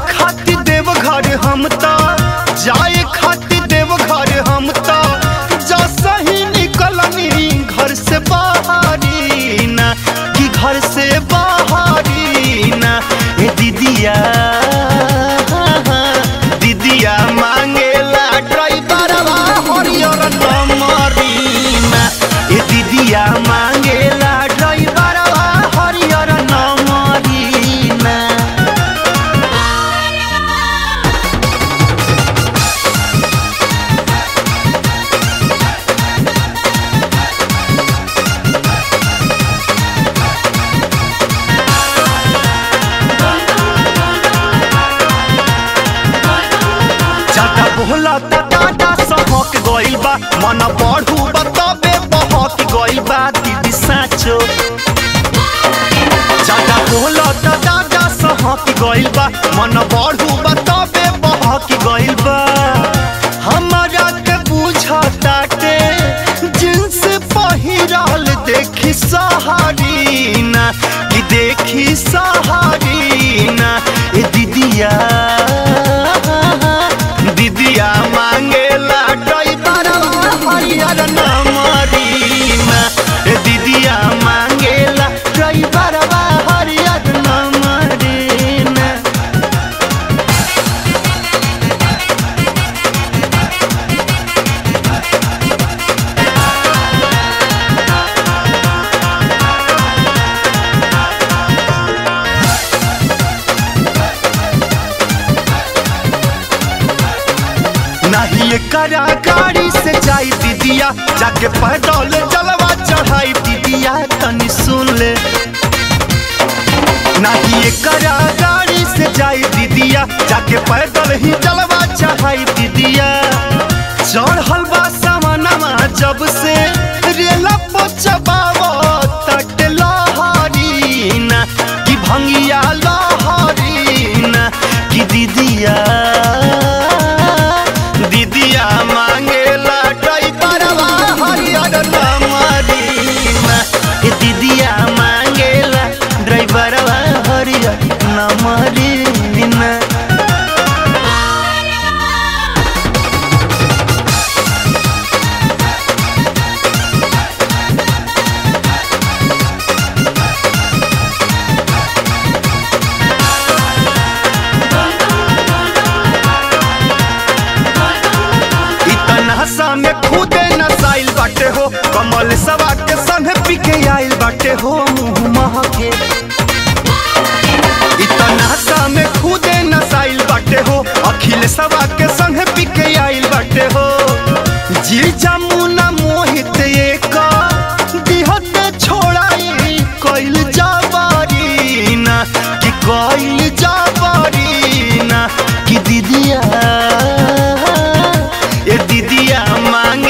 खातिर देव घर हम तो जाए खातिर देव घर हम तो जैसा ही निकलनी घर से बाहरी ना कि घर से बाहरी ना। ए दीदिया दीदिया मांगेला ड्राइवरवा हरियर नंबरी ना। ए दीदिया मांगेला ड्राइवरवा हरियर नंबरी ना। बोला दादा सहक गइल बा मन बढ़ू बताबे बहक गइल बा दीदी साचो। दादा बोला दादा सहक गइल बा मन बढ़ू बताबे बहक गइल बा। हमरा के बुझताटे जींस पहिरल देखी सहारी ना कि देखी सहारी ना। ए दीदिया दीदिया मांगेला ड्राइवरवा हरियर नंबरी ना। ए दीदिया मांगेला ड्राइवरवा हरियर नंबरी ना। नहीं करा गाड़ी से जाई दीदिया जाके पैदल जलवा चढ़ाई दीदिया तनी सुन ले। नहीं करा गाड़ी से जाई दीदिया जाके पैदल ही जलवा चढ़ाई दीदिया। चढ़ल बा सामनमा जब से रेला पोचबावा तट लहरी ना कि भंगिया लहरी ना कि दीदिया दीदिया मांगेला ड्राइवरवा हरियर नंबरी ना। ए दीदिया मांगेला ड्राइवरवा हरियर नंबरी ना। में खुदे नसाइल बाटे हो कमल सवा के संग पीके आइल बाटे हो मुँह महके। इतना सा में खुदे नसाइल बाटे हो अखिल सवा के संग पीके आइल बाटे हो। जी जमुना मोहित एक दिहत छोड़ाई कइल जाबारी ना कि कइल जाबारी ना कि दीदिया ए दीदिया मांगे